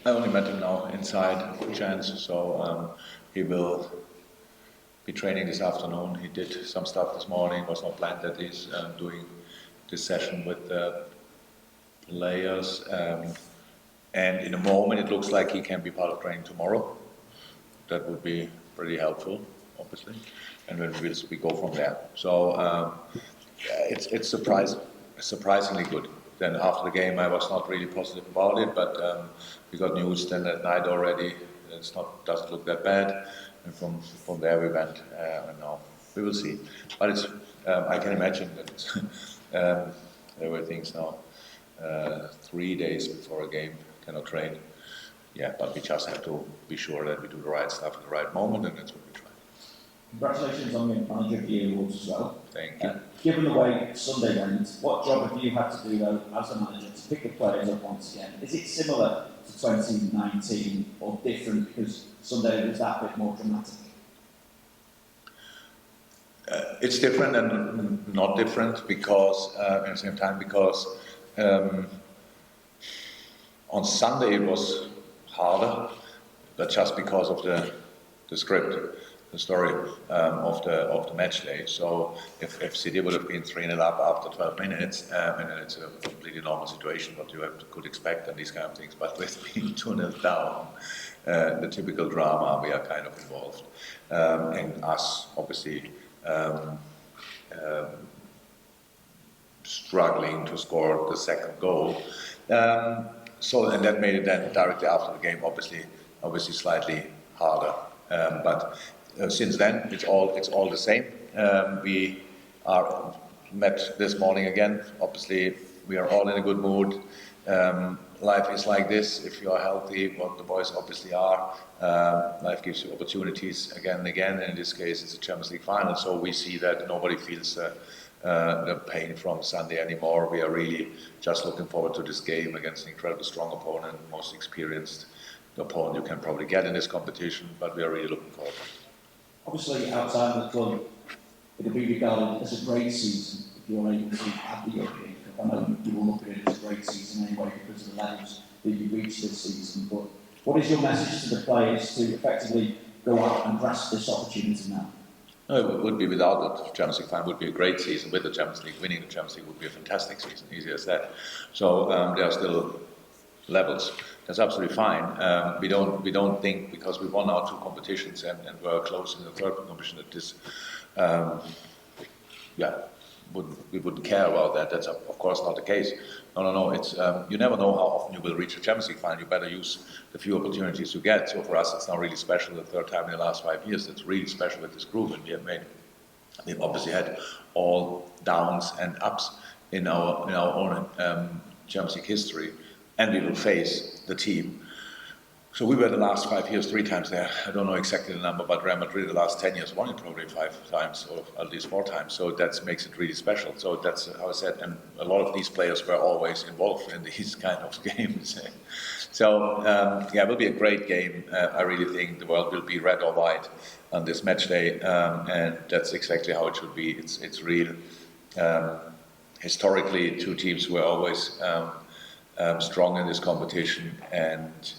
I only met him now inside, chance, so he will be training this afternoon. He did some stuff this morning. It was not planned that he's doing this session with the players. And in a moment, it looks like he can be part of training tomorrow. That would be pretty helpful, obviously. And then we go from there. So it's surprisingly good. Then after the game, I was not really positive about it, but we got news then at night already. Doesn't look that bad. And from there we went, and now we will see. But it's I can imagine that there were things now 3 days before a game, cannot train. Yeah, but we just have to be sure that we do the right stuff at the right moment, and that's what we try. Congratulations on your Manager of the Year awards as well. Thank you. Given the way Sunday went, what job have you had to do though as a manager to pick the players up once again? Is it similar to 2019 or different because Sunday was that bit more dramatic? It's different and not different because at the same time because on Sunday it was harder, but just because of the script, the story of the match day. So if City would have been 3-0 up after 12 minutes, and then it's a completely normal situation, what you could expect and these kind of things. But with being 2-0 down, the typical drama, we are kind of involved, and us obviously struggling to score the second goal. And that made it then directly after the game, obviously slightly harder. But since then, it's all the same. We are met this morning again. Obviously, we are all in a good mood. Life is like this. If you are healthy, what the boys obviously are, life gives you opportunities again and again. And in this case, it's a Champions League final. So we see that nobody feels the pain from Sunday anymore. We are really just looking forward to this game against an incredibly strong opponent, most experienced opponent you can probably get in this competition, but we are really looking forward. Obviously, outside of the club, it'll be regarded as a great season if you're able to have the European Cup. I know you will look at it as a great season anyway because of the levels that you reached this season, but what is your message to the players to effectively go out and grasp this opportunity now? No, it would be without the Champions League final. Would be a great season. With the Champions League, winning the Champions League would be a fantastic season. Easy as that. So there are still levels. That's absolutely fine. We don't think because we won our two competitions and were close in the third competition that this, we wouldn't care about that. That's of course not the case. No. It's you never know how often you will reach a Champions League final. You better use the few opportunities you get. So for us, it's now really special. The third time in the last 5 years. It's really special with this group, and we've obviously had all downs and ups in our own Champions League history. And we will face the team. So we were the last 5 years 3 times there. I don't know exactly the number, but Real Madrid the last 10 years won it probably 5 times or at least 4 times. So that makes it really special. So that's how I said. And a lot of these players were always involved in these kind of games. So it will be a great game. I really think the world will be red or white on this match day, and that's exactly how it should be. It's real. Historically, 2 teams were always strong in this competition, and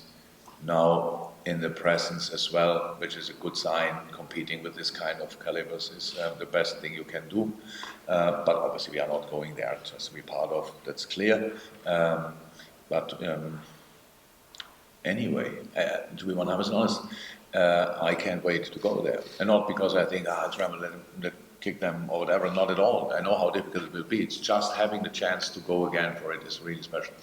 now in the presence as well, which is a good sign. Competing with this kind of calibers is the best thing you can do. But obviously we are not going there just to be part of. That's clear. Anyway, to be 100% honest, I can't wait to go there, and not because I think it's Real Madrid, let kick them or whatever. Not at all. I know how difficult it will be. It's just having the chance to go again for it is really special.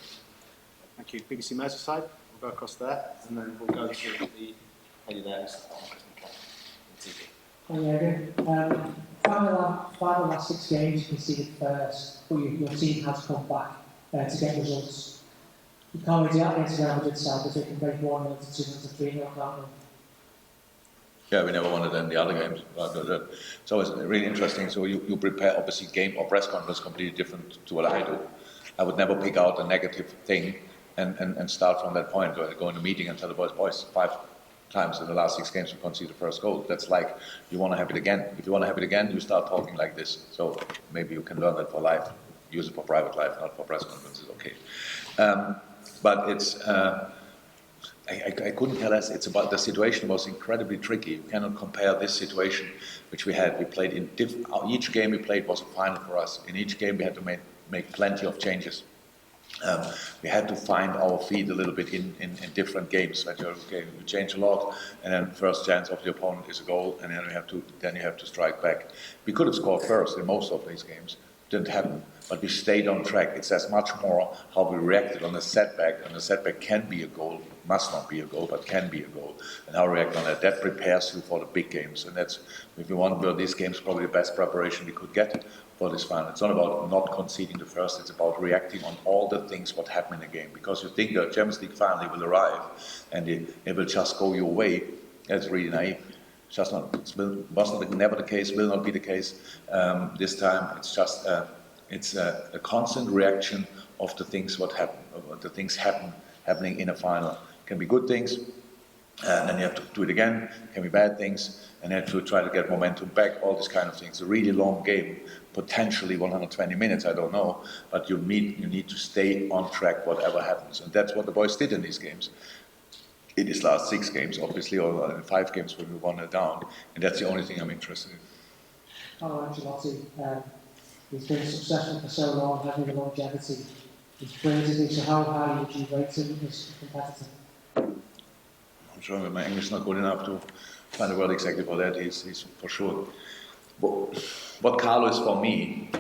Thank you. BBC Merseyside, we'll go across there, and then we'll go to the lady there. Five of the last 6 games you conceded first, but your team has come back to get results. You can't really do that against Real Madrid side, but they can break 1-0 to 2-0 to 3-0, can't they? Yeah, we never won it in the other games. So it's really interesting. So you prepare, obviously, game or press conference completely different to what I do. I would never pick out a negative thing and start from that point. Go in a meeting and tell the boys, 5 times in the last 6 games we conceded the first goal. That's like, you want to have it again. If you want to have it again, you start talking like this. So maybe you can learn that for life. Use it for private life, not for press conferences, okay. But it's I couldn't care less. It's about the situation was incredibly tricky. You cannot compare this situation, which we had. We played in each game we played was a final for us. In each game we had to make plenty of changes. We had to find our feet a little bit in different games. Okay, we change a lot, and then first chance of the opponent is a goal, and then you have to strike back. We could have scored first in most of these games. Didn't happen, but we stayed on track. It says much more how we reacted on a setback, and a setback can be a goal, must not be a goal, but can be a goal, and how we react on that. That prepares you for the big games, and that's, if you want, well, these games probably the best preparation we could get for this final. It's not about not conceding the first, it's about reacting on all the things what happen in the game, because you think the Champions League final will arrive, and it will just go your way. That's really naive. Just not, wasn't never the case, will not be the case this time. It's just it's a constant reaction of the things what happen, the things happening in a final. Can be good things, and then you have to do it again. Can be bad things, and you have to try to get momentum back. All these kind of things. A really long game, potentially 120 minutes. I don't know, but you need to stay on track whatever happens, and that's what the boys did in these games. In his last 6 games, obviously, or 5 games when we won it down, and that's the only thing I'm interested in. Carlo Ancelotti, he's been successful for so long, having the longevity. He's brilliant, so how high would you rate him as a competitor? I'm sure my English is not good enough to find a word exactly for that. He's for sure. What Carlo is for me,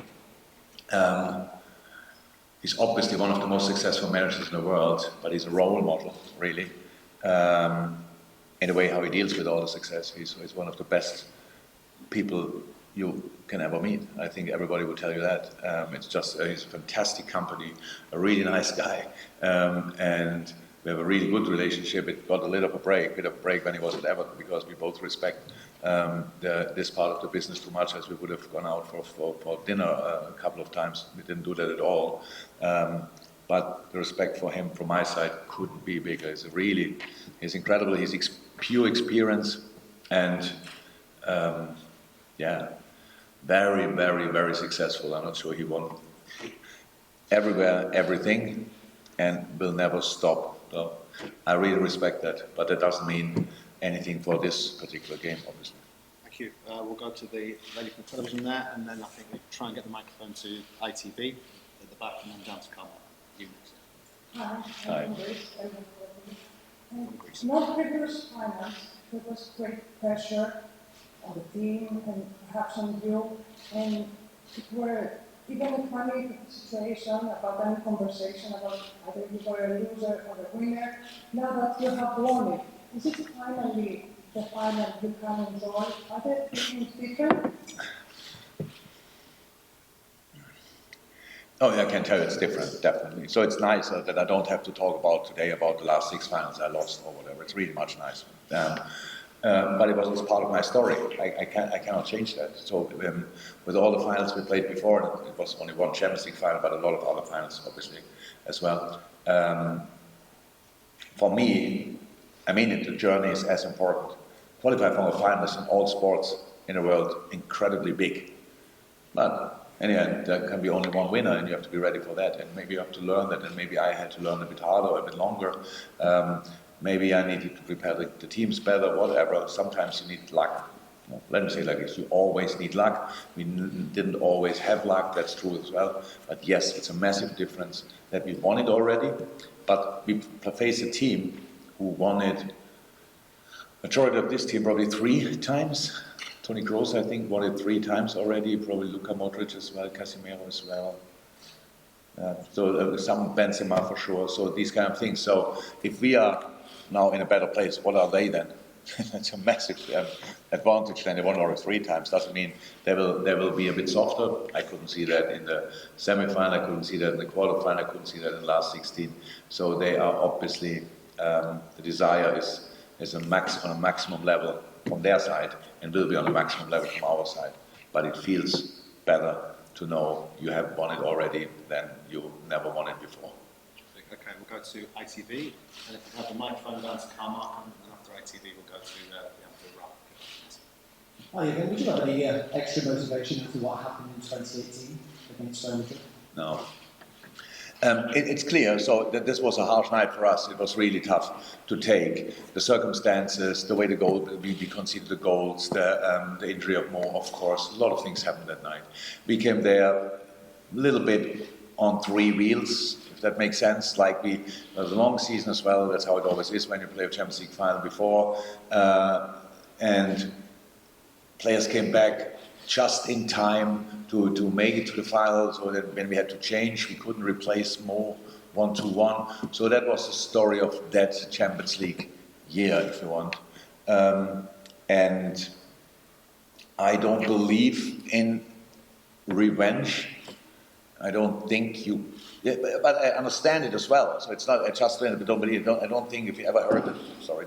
he's obviously one of the most successful managers in the world, but he's a role model, really. In the way how he deals with all the success. He's one of the best people you can ever meet. I think everybody would tell you that. It's just, he's a fantastic company, a really nice guy, and we have a really good relationship. It got a bit of a break when he was at Everton, because we both respect this part of the business too much, as we would have gone out for dinner a couple of times. We didn't do that at all. But the respect for him from my side couldn't be bigger. He's incredible. He's pure experience, and very, very, very successful. I'm not sure he won everywhere, everything, and will never stop. So I really respect that, but that doesn't mean anything for this particular game, obviously. Thank you. We'll go to the lady from the television there, and then I think we try and get the microphone to ITV at the back, and then down to Carlo. You next. Hi. Not rigorous finance, there was great pressure on the team and perhaps on you, and it were even a funny situation about any conversation about whether you were a loser or a winner. Now that you have won it, is it finally the final you can enjoy? Are there things different? Oh, I can tell it's different, definitely. So it's nice that I don't have to talk about today about the last 6 finals I lost or whatever. It's really much nicer. But it was part of my story. I cannot change that. So with all the finals we played before, it was only one Champions League final, but a lot of other finals, obviously, as well. For me, I mean, the journey is as important. Qualifying for a final is in all sports in the world incredibly big. But in the end, there can be only one winner, and you have to be ready for that. And maybe you have to learn that, and maybe I had to learn a bit harder, a bit longer. Maybe I needed to prepare the teams better, whatever. Sometimes you need luck. Let me say like this, you always need luck. We didn't always have luck, that's true as well. But yes, it's a massive difference that we won it already, but we face a team who won it, majority of this team probably 3 times. Toni Kroos, I think, won it 3 times already, probably Luka Modric as well, Casemiro as well. So some Benzema for sure, so these kind of things. So if we are now in a better place, what are they then? That's a massive advantage. Then they won already 3 times. Doesn't mean they will be a bit softer. I couldn't see that in the semi-final. I couldn't see that in the quarter-final. I couldn't see that in the last 16. So they are obviously the desire is on a maximum level from their side, and will be on a maximum level from our side. But it feels better to know you have won it already than you never won it before. Okay, we'll go to ITV, and if we have the microphone down to Carmark, and after ITV we'll go to the Anfield Wrap. Hi again. Would you have any extra motivation after what happened in 2018 against Madrid? No. It's clear, so that this was a harsh night for us. It was really tough to take. The circumstances, the way the goal, we conceded the goals, the injury of Mo, of course. A lot of things happened that night. We came there a little bit on three wheels, if that makes sense. Like it was a long season as well. That's how it always is when you play a Champions League final before. And players came back just in time to make it to the final, so that when we had to change, we couldn't replace Mo 1-1. So that was the story of that Champions League year, if you want. And I don't believe in revenge. I don't think you... Yeah, but I understand it as well. So it's not, I just don't believe, I don't think if you ever heard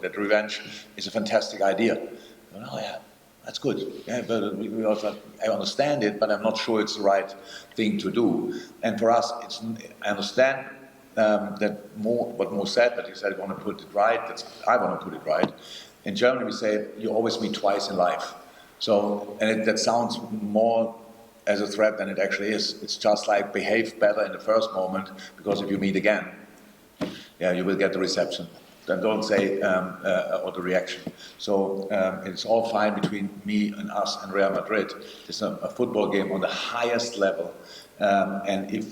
that revenge is a fantastic idea. Oh yeah, that's good. Yeah, but we also, I understand it, but I'm not sure it's the right thing to do. And for us, I understand that what Mo said, that he said, I want to put it right. I want to put it right. In Germany, we say, you always meet twice in life. So, and that sounds more as a threat than it actually is. It's just like behave better in the first moment, because if you meet again, yeah, you will get the reception. Then don't say or the reaction. So it's all fine between me and us and Real Madrid. It's a football game on the highest level, and if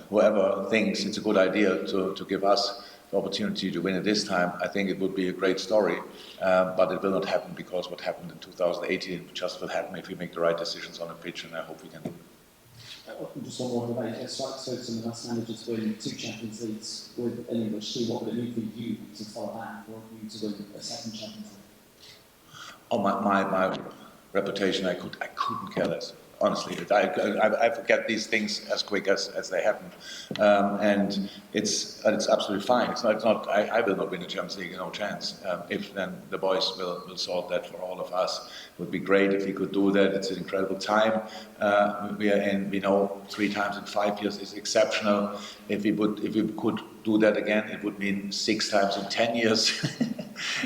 whoever thinks it's a good idea to give us the opportunity to win it this time, I think it would be a great story, but it will not happen, because what happened in 2018 just will happen if we make the right decisions on the pitch, and I hope we can. Just one more debate. So some of the last managers win 2 Champions Leagues with an English team. What would it mean for you to follow that, or for you to win a second Champions League? Oh, my reputation, I couldn't care less. Honestly, I forget these things as quick as they happen, and it's absolutely fine. It's not. I will not win the Champions League, no chance. If then the boys will sort that for all of us. It would be great if we could do that. It's an incredible time we are in. We know 3 times in 5 years is exceptional. If we could do that again, it would mean 6 times in 10 years,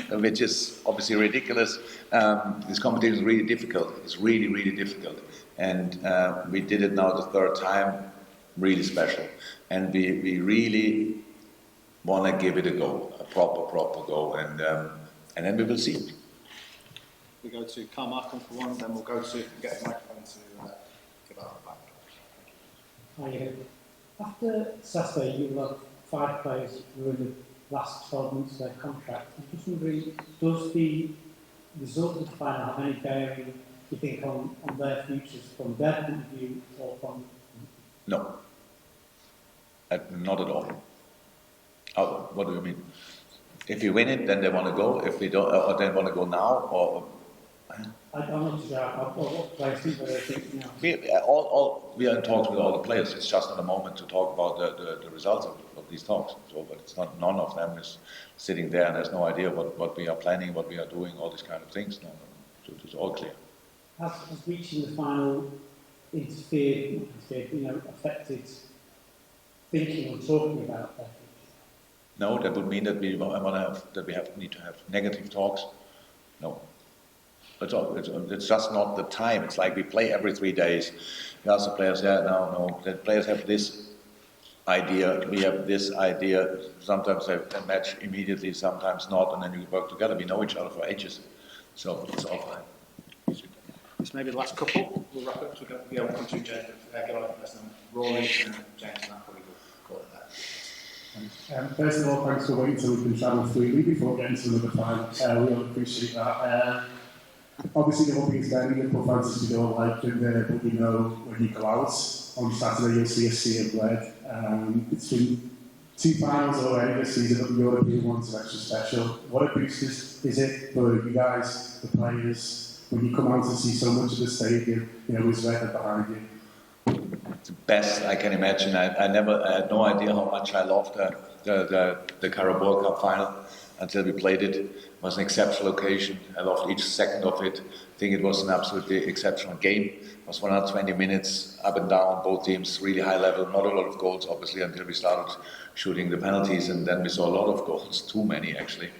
which is obviously ridiculous. This competition is really difficult. It's really, really difficult. And we did it now the 3rd time, really special. And we really want to give it a go, a proper go, and then we will see. We go to Carl Markham for one, then we'll go to get a microphone to give out the back. Thank you. After Saturday, you will have 5 players who are in the last 12 months of their contract. I'm just wondering, does the result of the final have any bearing, you think, on their futures from their point of view, or from... No. Not at all. Oh, what do you mean? If you win it, then they want to go. If we don't, or they want to go now, or... I'm not sure what players think, but I think, you know... We are in talks with all the players. It's just not a moment to talk about the results of these talks. So, but it's not, none of them is sitting there and has no idea what we are planning, what we are doing, all these kind of things. No. So it's all clear. Has reaching the final affected thinking or talking about that? No, that would mean that we need to have negative talks. No. It's just not the time. It's like we play every 3 days. We ask the players, no. The players have this idea, we have this idea. Sometimes they match immediately, sometimes not, and then we work together. We know each other for ages. So it's all fine. This may be the last couple. We'll wrap up. We'll come to James. Get on first then. Rory and James, and I'll probably call it that. First of all, thanks for waiting until we can travel freely before getting to another final. We all appreciate that. Obviously, the one thing is that Liverpool fans we don't like them, but we know when you go out on Saturday, you'll see a sea of red. It's been 2 finals already this season, but the European ones are extra special. What a boost is it for you guys, the players, when you come out and see so much of the stadium, with red behind you? It's the best I can imagine. I had no idea how much I loved the Carabao Cup final until we played it. It was an exceptional occasion. I loved each second of it. I think it was an absolutely exceptional game. It was 120 minutes up and down, both teams, really high level. Not a lot of goals, obviously, until we started shooting the penalties, and then we saw a lot of goals, too many actually.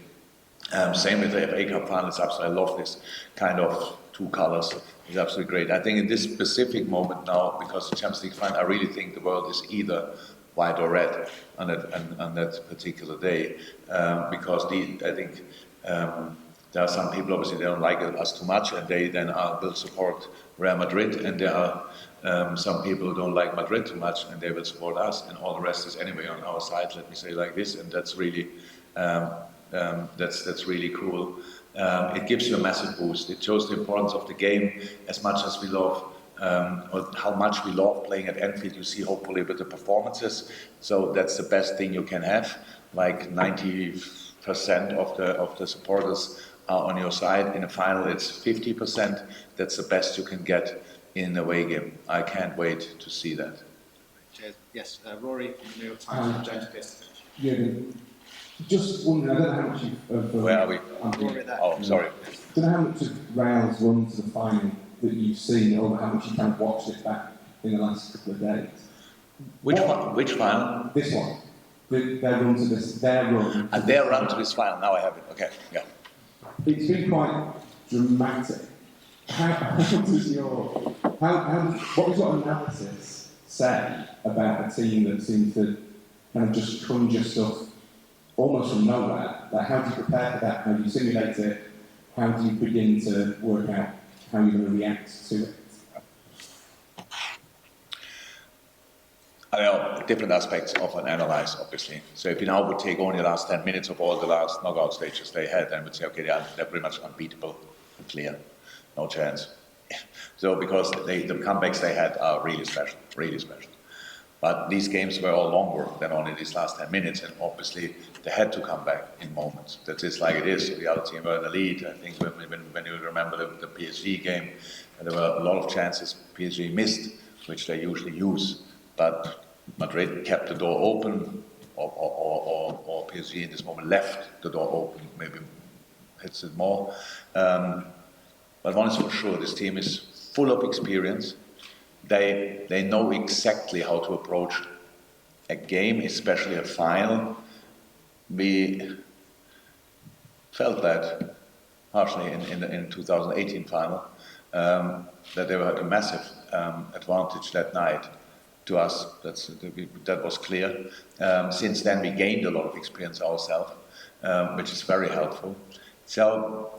Same with the FA Cup final. I love this kind of two colors. It's absolutely great. I think in this specific moment now, because the Champions League final, I really think the world is either white or red on that particular day, because I think there are some people, obviously they don't like us too much, and they then will support Real Madrid, and there are some people who don't like Madrid too much, and they will support us, and all the rest is anyway on our side. Let me say like this, and that's really that's really cool. It gives you a massive boost. It shows the importance of the game as much as we love. Or how much we love playing at Anfield, you see hopefully with the performances. So that's the best thing you can have. Like 90% of the supporters are on your side. In a final, it's 50%. That's the best you can get in an away game. I can't wait to see that. Cheers. Yes, Rory from the New York Times and James Pierce. Jürgen, just wondering, I don't know how much of... Where are we? Rory there. Oh, sorry. I don't know how much of Real's run to the final that you've seen, or how much you kind of watched it back in the last couple of days. Which one? Which final? This one. Their run to this, their run. And their run to this final. Now I have it. Okay, yeah. It's been quite dramatic. What does your analysis say about a team that seems to kind of just conjure stuff almost from nowhere? Like, how do you prepare for that? How do you simulate it? How do you begin to work out how you're going to react to it? I know different aspects of an analyze, obviously. So if you now would take only the last 10 minutes of all the last knockout stages they had, then would say, okay, they're pretty much unbeatable, clear, no chance. So because the comebacks they had are really special, really special. But these games were all longer than only these last 10 minutes, and obviously they had to come back in moments. That is like it is. The other team were in the lead. I think when you remember the PSG game, there were a lot of chances PSG missed, which they usually use. But Madrid kept the door open, or PSG in this moment left the door open, maybe hits it more. But one is for sure, this team is full of experience. They know exactly how to approach a game, especially a final. We felt that partially in the 2018 final, that they had a massive advantage that night to us. That was clear. Since then, we gained a lot of experience ourselves, which is very helpful. So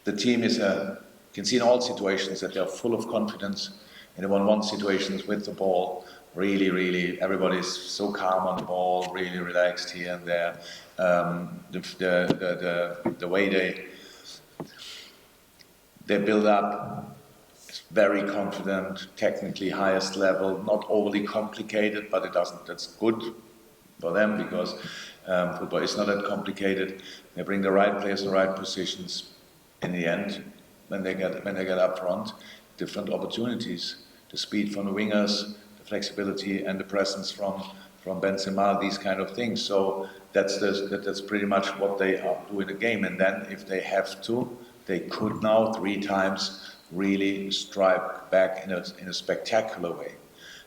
the team is you can see in all situations that they are full of confidence. In the 1-1 situations with the ball, really, everybody's so calm on the ball, really relaxed here and there. The way they build up is very confident, technically highest level, not overly complicated, but it doesn't. That's good for them because football is not that complicated. They bring the right players in the right positions. In the end, when they get up front, different opportunities. The speed from the wingers, the flexibility and the presence from Benzema, these kind of things. So that's pretty much what they do in the game. And then if they have to, they could now 3 times really strike back in a spectacular way.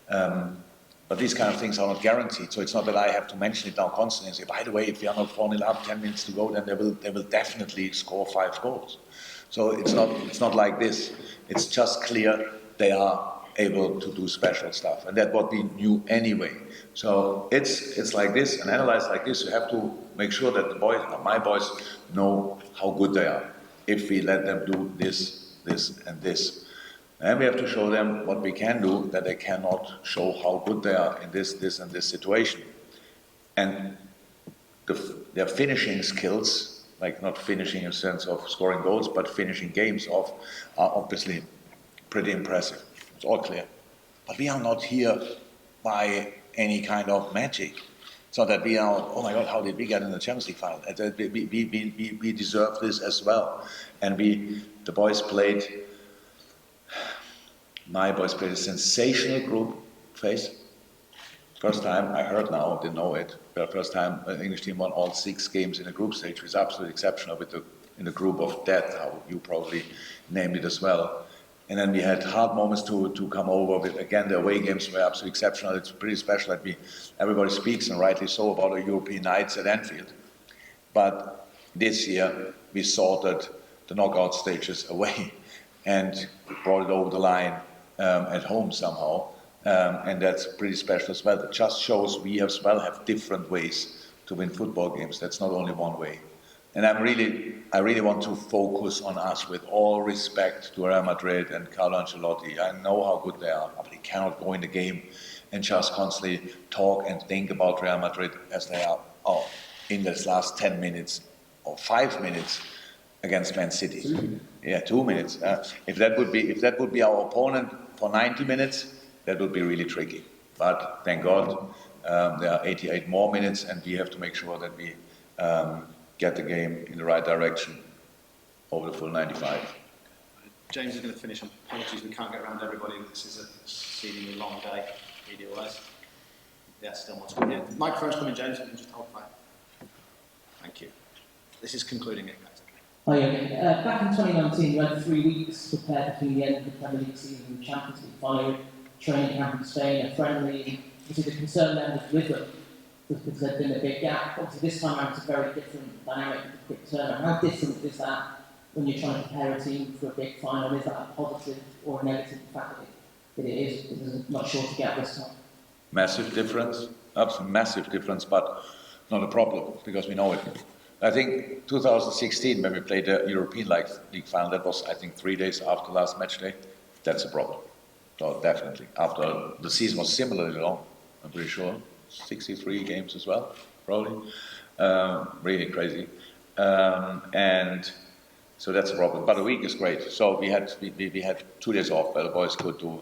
But these kind of things are not guaranteed. So it's not that I have to mention it now constantly and say, by the way, if we are not 4-0 up, 10 minutes to go, then they will definitely score 5 goals. So it's not like this. It's just clear they are able to do special stuff, and that's what we knew anyway. So it's like this, and analyze like this. You have to make sure that the boys, my boys, know how good they are. If we let them do this, and this, and we have to show them what we can do, that they cannot show how good they are in this, and this situation. And their finishing skills, like not finishing in the sense of scoring goals, but finishing games off, are obviously pretty impressive. It's all clear. But we are not here by any kind of magic. It's not that we are, oh my God, how did we get in the Champions League final? We deserve this as well. And the boys played, my boys played a sensational group phase. First time, I heard now, didn't know it, but first time an English team won all 6 games in a group stage, which is absolutely exceptional in the group of death, how you probably named it as well. And then we had hard moments to come over with, again, the away games were absolutely exceptional. It's pretty special that everybody speaks, and rightly so, about our European nights at Anfield. But this year, we sorted the knockout stages away. and brought it over the line at home somehow. And that's pretty special as well. It just shows we as well have different ways to win football games. That's not only one way. And I really want to focus on us with all respect to Real Madrid and Carlo Ancelotti. I know how good they are, but they cannot go in the game and just constantly talk and think about Real Madrid as they are in this last 10 minutes or 5 minutes against Man City. Yeah, 2 minutes. If that would be our opponent for 90 minutes, that would be really tricky. But thank God there are 88 more minutes, and we have to make sure that we get the game in the right direction over the full 95. James is going to finish on apologies. We can't get around everybody. This is a seemingly long day, media-wise. Yeah, still more to come. Yeah, microphone's coming, James. You can just hold fire. Thank you. This is concluding it, guys. Oh yeah. Back in 2019, you had 3 weeks to prepare between the end of the Premier League season and the Champions League following training camp in Spain, a friendly. Was it the concern then with rhythm? Because there'd been a big gap. Obviously, this time around it's a very different dynamic with a quick turnaround. How different is that when you're trying to prepare a team for a big final? Is that a positive or a negative? The fact that it is much shorter gap this time. Massive difference, absolutely massive difference, but not a problem because we know it. I think 2016 when we played the European League final, that was I think 3 days after last match day. That's a problem. So definitely. After the season was similarly long, I'm pretty sure. 63 games as well, probably. Really crazy. And so that's a problem. But a week is great. So we had 2 days off where the boys could do,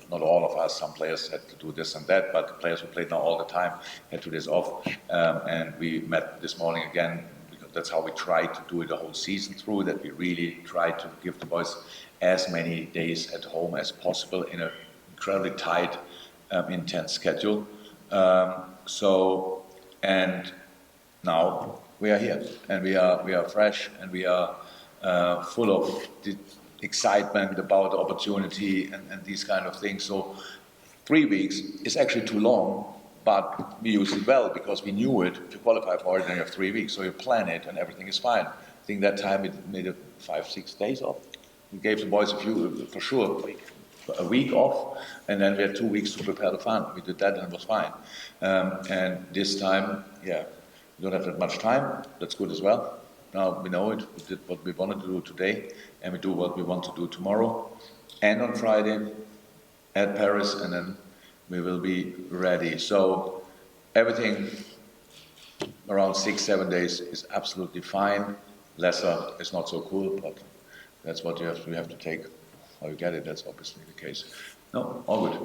not all of us, some players had to do this and that, but the players who played now all the time had 2 days off. And we met this morning again, because that's how we try to do it the whole season through, that we really try to give the boys as many days at home as possible in an incredibly tight, intense schedule. And now we are here, and we are fresh, and we are full of the excitement about the opportunity and these kind of things. So 3 weeks is actually too long, but we used it well because we knew it. If you qualify for it, then you have 3 weeks, so you plan it, and everything is fine. I think that time we made it 5-6 days off. We gave the boys a week off, and then we had 2 weeks to prepare the final. We did that, and it was fine. And this time, we don't have that much time. That's good as well. Now we know it. We did what we wanted to do today, and we do what we want to do tomorrow and on Friday at Paris, and then we will be ready. So everything around 6-7 days is absolutely fine. Lesser is not so cool, but that's what you have to take. How you get it, that's obviously the case. No, all good.